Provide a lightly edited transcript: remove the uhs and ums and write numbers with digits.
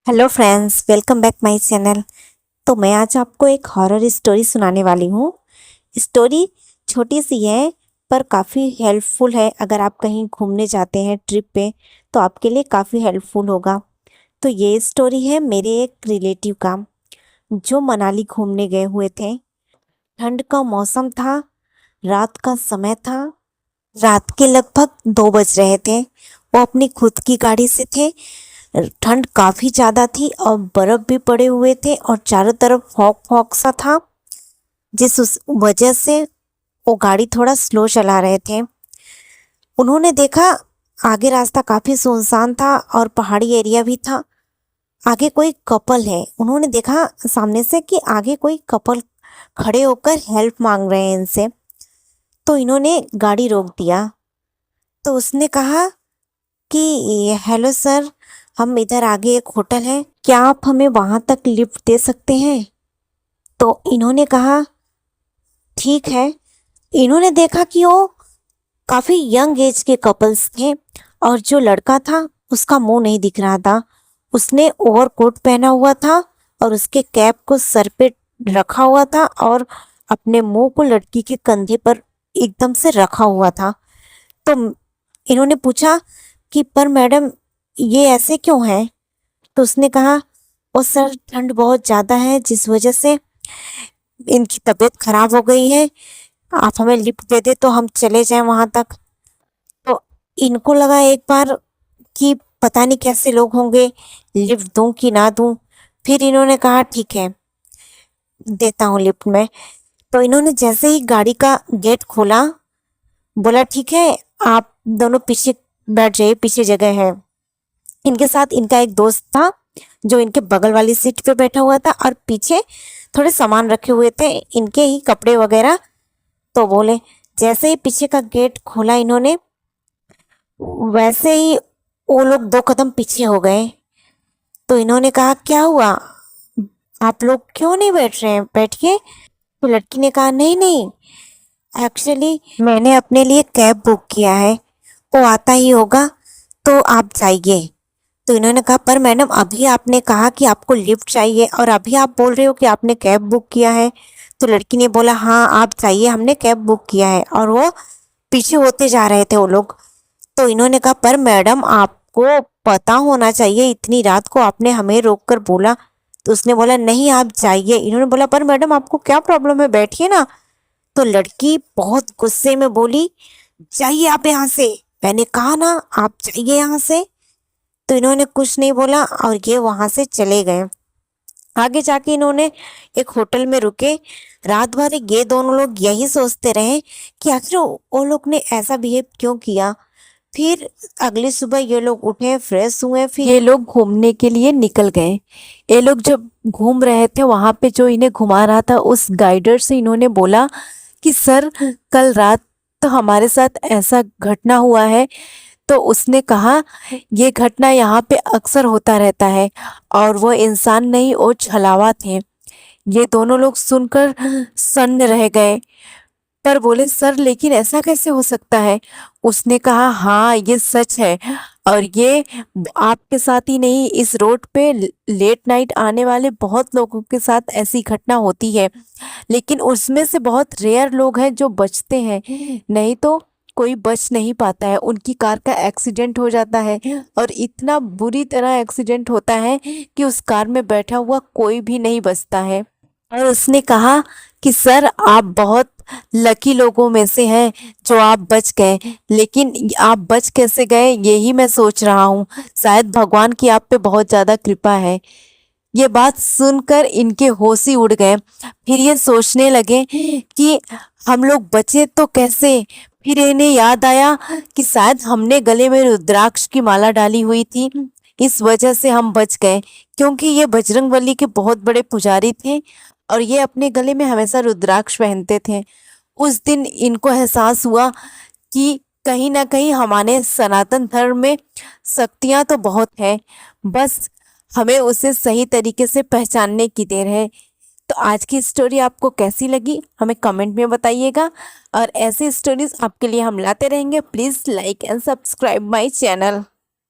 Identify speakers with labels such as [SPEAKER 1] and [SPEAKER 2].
[SPEAKER 1] Hello friends, welcome back my channel. तो मैं आज आपको एक हॉरर स्टोरी सुनाने वाली हूँ। स्टोरी छोटी सी है पर काफ़ी हेल्पफुल है। अगर आप कहीं घूमने जाते हैं ट्रिप पे तो आपके लिए काफ़ी हेल्पफुल होगा। तो ये स्टोरी है मेरे एक रिलेटिव का, जो मनाली घूमने गए हुए थे। ठंड का मौसम था, रात का समय था। रात के लगभग 2 बज रहे थे। वो अपनी खुद की गाड़ी से थे। ठंड काफ़ी ज़्यादा थी और बर्फ़ भी पड़े हुए थे और चारों तरफ फॉग फॉग सा था, जिस उस वजह से वो गाड़ी थोड़ा स्लो चला रहे थे। उन्होंने देखा आगे रास्ता काफ़ी सुनसान था और पहाड़ी एरिया भी था। आगे कोई कपल है। उन्होंने देखा सामने से कि आगे कोई कपल खड़े होकर हेल्प मांग रहे हैं इनसे। तो इन्होंने गाड़ी रोक दिया। तो उसने कहा कि हेलो सर, हम इधर आगे एक होटल है, क्या आप हमें वहाँ तक लिफ्ट दे सकते हैं? तो इन्होंने कहा ठीक है। इन्होंने देखा कि वो काफ़ी यंग एज के कपल्स थे और जो लड़का था उसका मुंह नहीं दिख रहा था। उसने ओवरकोट पहना हुआ था और उसके कैप को सर पे रखा हुआ था और अपने मुंह को लड़की के कंधे पर एकदम से रखा हुआ था। तो इन्होंने पूछा कि पर मैडम, ये ऐसे क्यों है? तो उसने कहा ओ सर, ठंड बहुत ज़्यादा है जिस वजह से इनकी तबीयत खराब हो गई है। आप हमें लिफ्ट दे दे तो हम चले जाएं वहां तक। तो इनको लगा एक बार कि पता नहीं कैसे लोग होंगे, लिफ्ट दूं कि ना दूं। फिर इन्होंने कहा ठीक है, देता हूँ लिफ्ट में। तो इन्होंने जैसे ही गाड़ी का गेट खोला, बोला ठीक है, आप दोनों पीछे बैठ जाइए, पीछे जगह है। इनके साथ इनका एक दोस्त था जो इनके बगल वाली सीट पे बैठा हुआ था और पीछे थोड़े सामान रखे हुए थे, इनके ही कपड़े वगैरह। तो बोले, जैसे ही पीछे का गेट खोला इन्होंने, वैसे ही वो लोग 2 कदम पीछे हो गए। तो इन्होंने कहा क्या हुआ, आप लोग क्यों नहीं बैठ रहे हैं, बैठिए। तो लड़की ने कहा नहीं नहीं, एक्चुअली मैंने अपने लिए कैब बुक किया है, वो आता ही होगा, तो आप जाइए। तो इन्होंने कहा पर मैडम, अभी आपने कहा कि आपको लिफ्ट चाहिए और अभी आप बोल रहे हो कि आपने कैब बुक किया है। तो लड़की ने बोला हाँ आप जाइए, हमने कैब बुक किया है। और वो पीछे होते जा रहे थे वो लोग। तो इन्होंने कहा पर मैडम, आपको पता होना चाहिए, इतनी रात को आपने हमें रोक कर बोला। तो उसने बोला नहीं आप जाइए। इन्होंने बोला पर मैडम, आपको क्या प्रॉब्लम है, बैठिए ना। तो लड़की बहुत गुस्से में बोली, जाइए आप यहाँ से, मैंने कहा ना आप जाइए यहाँ से। तो इन्होंने कुछ नहीं बोला और ये वहां से चले गए। आगे जाके इन्होंने एक होटल में रुके। रात भर ये दोनों लोग यही सोचते रहे कि आखिर वो लोग ने ऐसा बिहेव क्यों किया। फिर अगली सुबह ये लोग उठे, फ्रेश हुए, फिर ये लोग घूमने के लिए निकल गए। ये लोग जब घूम रहे थे वहां पे जो इन्हें घुमा रहा था, उस गाइडर से इन्होंने बोला कि सर, कल रात तो हमारे साथ ऐसा घटना हुआ है। तो उसने कहा ये घटना यहाँ पे अक्सर होता रहता है और वो इंसान नहीं, वो छलावा थे। ये दोनों लोग सुनकर सन्न रह गए, पर बोले सर लेकिन ऐसा कैसे हो सकता है? उसने कहा हाँ ये सच है, और ये आपके साथ ही नहीं, इस रोड पे लेट नाइट आने वाले बहुत लोगों के साथ ऐसी घटना होती है, लेकिन उसमें से बहुत रेयर लोग हैं जो बचते हैं, नहीं तो कोई बच नहीं पाता है। उनकी कार का एक्सीडेंट हो जाता है और इतना बुरी तरह एक्सीडेंट होता है कि उस कार में बैठा हुआ कोई भी नहीं बचता है। और उसने कहा कि सर आप बहुत लकी लोगों में से हैं जो आप बच गए, लेकिन आप बच कैसे गए यही मैं सोच रहा हूँ। शायद भगवान की आप पे बहुत ज़्यादा कृपा है। ये बात सुनकर इनके होश ही उड़ गए। फिर ये सोचने लगे कि हम लोग बचे तो कैसे। फिर इन्हें याद आया कि शायद हमने गले में रुद्राक्ष की माला डाली हुई थी, इस वजह से हम बच गए, क्योंकि ये बजरंगबली के बहुत बड़े पुजारी थे और ये अपने गले में हमेशा रुद्राक्ष पहनते थे। उस दिन इनको एहसास हुआ कि कहीं ना कहीं हमारे सनातन धर्म में शक्तियां तो बहुत है, बस हमें उसे सही तरीके से पहचानने की देर है। तो आज की स्टोरी आपको कैसी लगी हमें कमेंट में बताइएगा, और ऐसी स्टोरीज आपके लिए हम लाते रहेंगे। Please like and subscribe my channel.